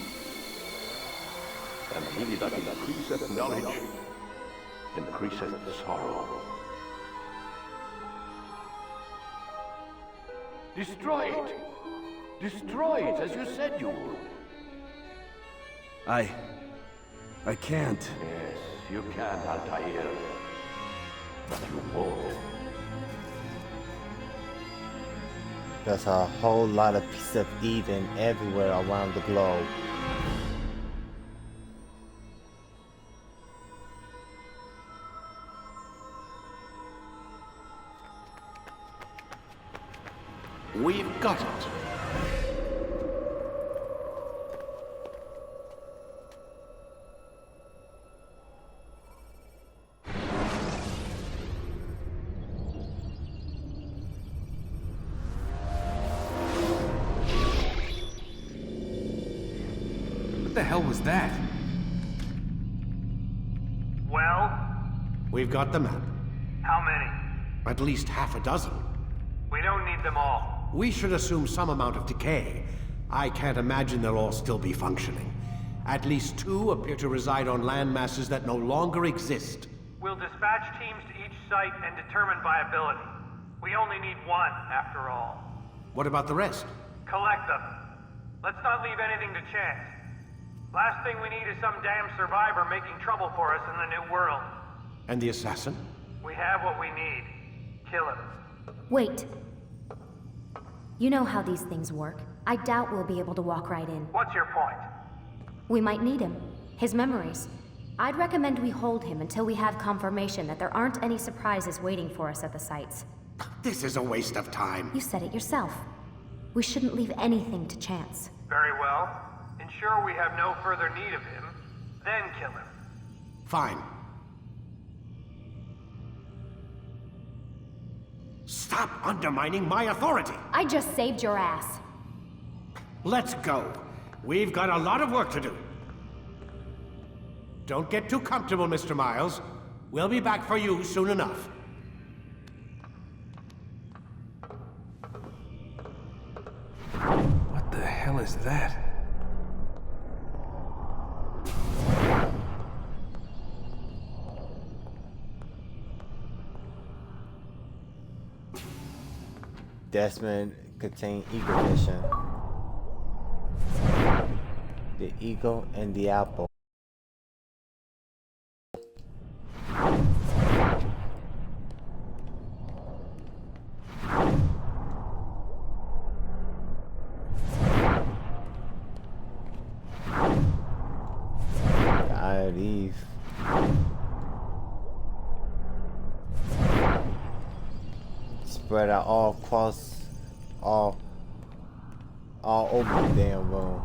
And he that increaseth knowledge increaseth sorrow. Destroy it! Destroy it, as you said you would. I can't. Yes, you can, Altair. But you won't. There's a whole lot of pieces of Eden everywhere around the globe. We've got it. What the hell was that? Well? We've got the map. How many? At least half a dozen. We don't need them all. We should assume some amount of decay. I can't imagine they'll all still be functioning. At least 2 appear to reside on land masses that no longer exist. We'll dispatch teams to each site and determine viability. We only need 1, after all. What about the rest? Collect them. Let's not leave anything to chance. Last thing we need is some damn survivor making trouble for us in the new world. And the assassin? We have what we need. Kill him. Wait. You know how these things work. I doubt we'll be able to walk right in. What's your point? We might need him. His memories. I'd recommend we hold him until we have confirmation that there aren't any surprises waiting for us at the sites. This is a waste of time. You said it yourself. We shouldn't leave anything to chance. Very well. Ensure we have no further need of him, then kill him. Fine. Stop undermining my authority! I just saved your ass. Let's go. We've got a lot of work to do. Don't get too comfortable, Mr. Miles. We'll be back for you soon enough. What the hell is that? Desmond contain eagle vision. The eagle and the apple. I leave. Spread out all across, all over the damn room.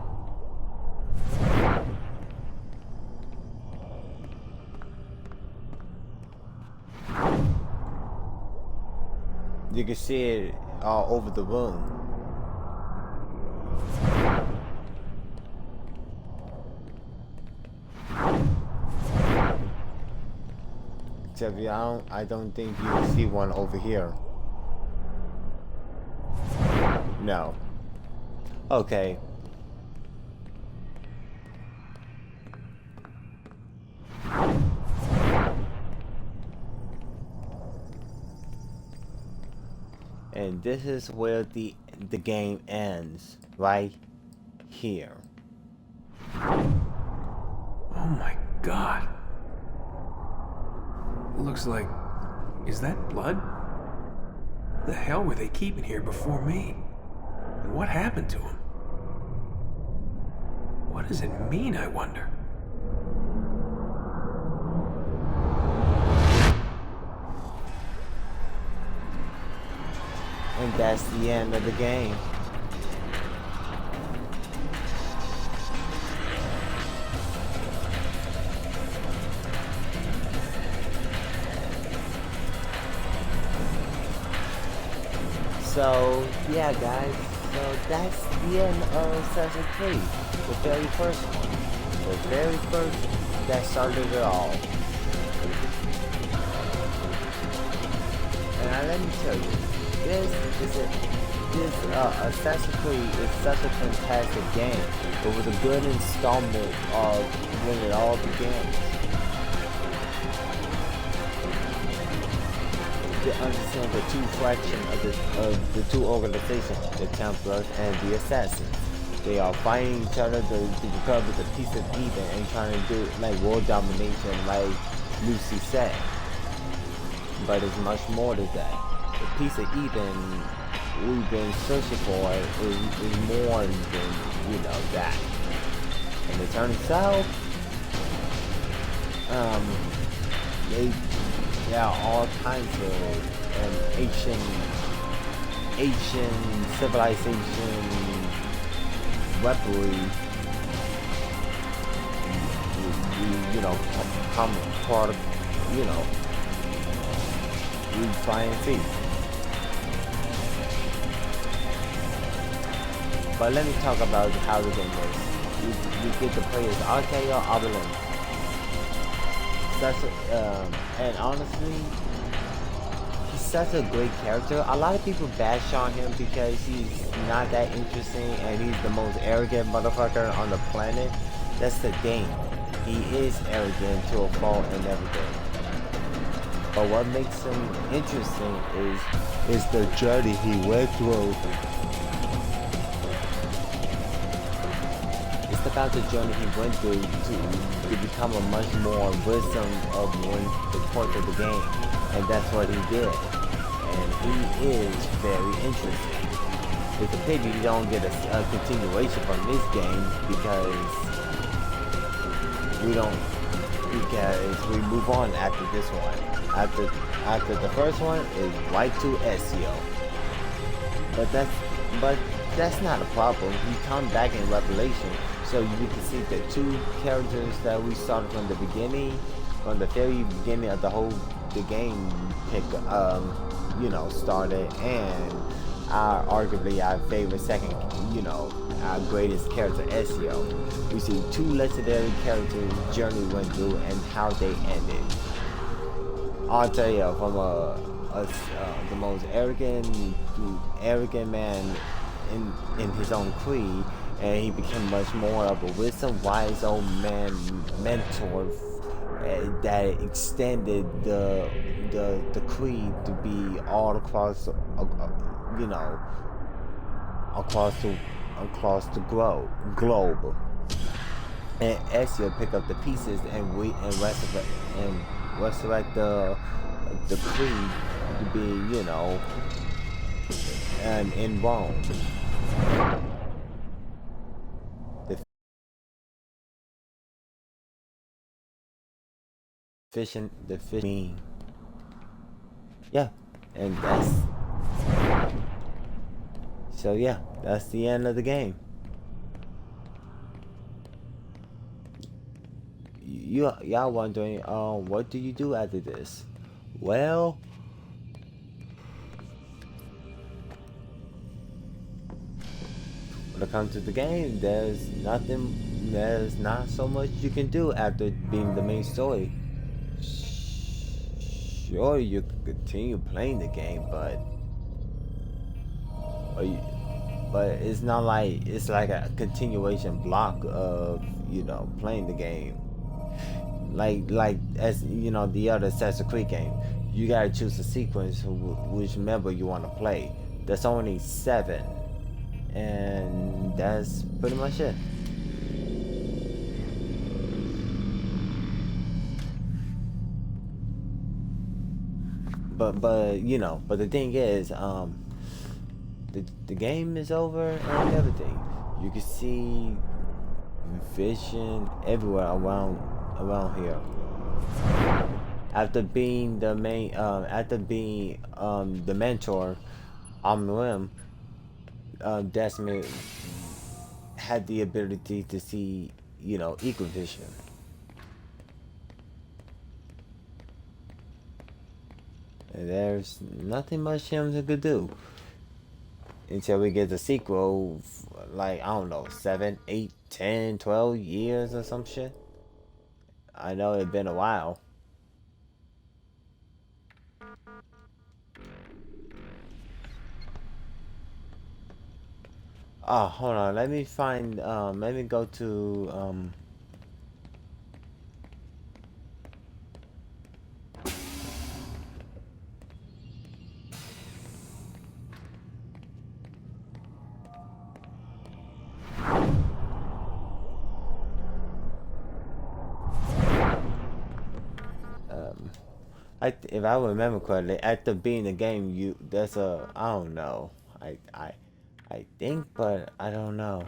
You can see it all over the room. Except I don't think you will see one over here. No. Okay. And this is where the game ends, right here. Oh my god. Looks like... is that blood? Who the hell were they keeping here before me? And what happened to him? What does it mean, I wonder? And that's the end of the game. So, yeah guys, so that's the end of Assassin's Creed, the very first one. The very first that started it all. And let me tell you, this Assassin's Creed is such a fantastic game. It was a good installment of when it all began. To understand the two fractions of the two organizations, the Templars and the Assassins. They are fighting each other to recover the piece of Eden and trying to do like world domination, like Lucy said. But it's much more than that. The piece of Eden we've been searching for is more than, that. And it turns out, there are all kinds of Asian civilization weaponry, come part of, we try and see. But let me talk about how the game works. You get the players Archaea Obelin. And honestly, he's such a great character. A lot of people bash on him because he's not that interesting and he's the most arrogant motherfucker on the planet. That's the thing. He is arrogant to a fault and everything. But what makes him interesting is the journey he went through. It's about the journey he went through to become a much more wisdom of the course of the game, and that's what he did. And he is very interesting. It's a pity you don't get a continuation from this game because we move on after this one. After the first one is right to Ezio. But that's not a problem. He comes back in Revelation, so you can see the two characters that we started from the beginning, from the very beginning of the game started, and arguably our favorite second, our greatest character, Ezio. We see two legendary characters' journey went through and how they ended. Archaea from the most arrogant man in his own creed, and he became much more of a wisdom, wise old man mentor that extended the creed to be all across across the globe. And Ezio picked up the pieces and resurrect the creed to be, and in Rome. The fishing. Yeah, and that's the end of the game. Y'all wondering, what do you do after this? Well, when it comes to the game, there's not so much you can do after being the main story. Sure, you can continue playing the game, but it's not like it's like a continuation block of playing the game. Like as the other Assassin's Creed game, you gotta choose a sequence which member you want to play. There's only 7, and that's pretty much it. but you know, but the thing is, the game is over and everything. You can see vision everywhere around here. After being the main, the mentor, Amrim, Desmond had the ability to see, you know, eagle vision. And there's nothing much him could do until we get the sequel, like, I don't know, 7, 8, 10, 12 years or some shit. I know it's been a while. Oh, hold on, let me find, let me go to, if I remember correctly, at the beginning of the game, there's a, I don't know, I think, but I don't know.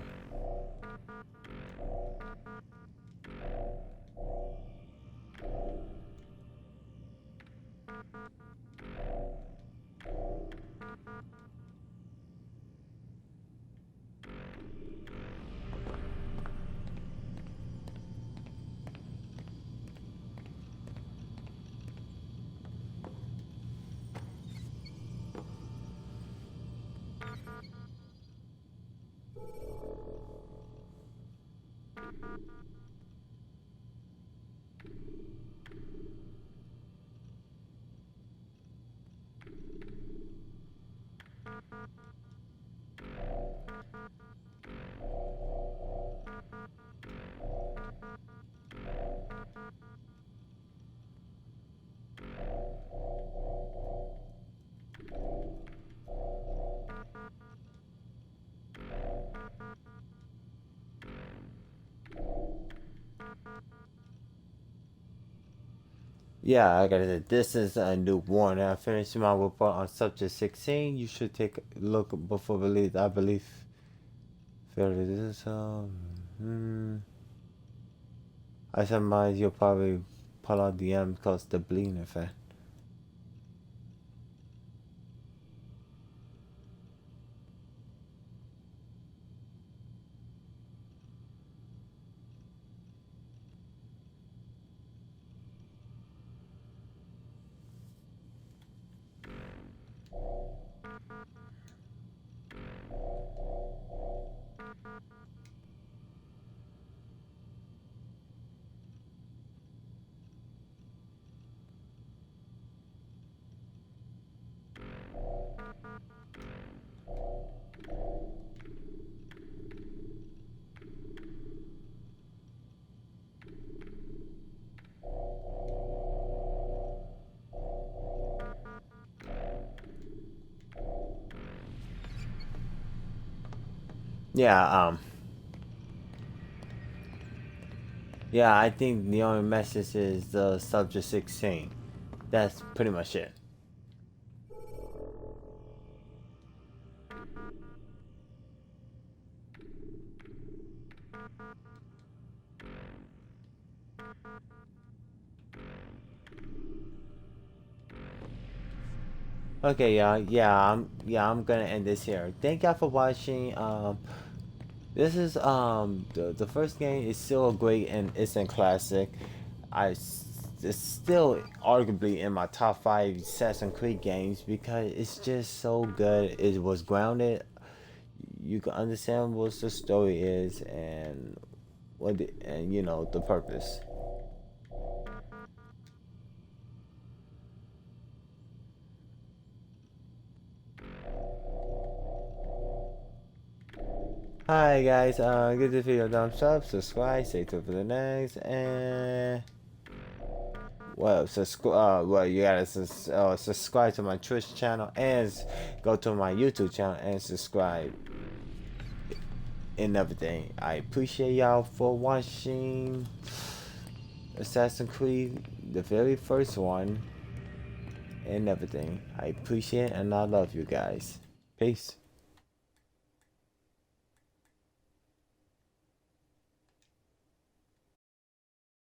Yeah, I gotta say, this is a new warning. I finished my report on subject 16. You should take a look before release. I believe. This I surmise you'll probably pull out the end because the bleeding effect. Yeah, I think the only message is the subject 16. That's pretty much it. Okay, I'm gonna end this here. Thank y'all for watching. This is the first game is still a great and instant classic. It's still arguably in my top 5 Assassin's Creed games because it's just so good. It was grounded. You can understand what the story is and you know the purpose. Hi guys, give this video a thumbs up, subscribe, stay tuned for the next, and well, you gotta subscribe to my Twitch channel and go to my YouTube channel and subscribe and everything. I appreciate y'all for watching Assassin's Creed, the very first one. and everything. I appreciate and I love you guys. Peace.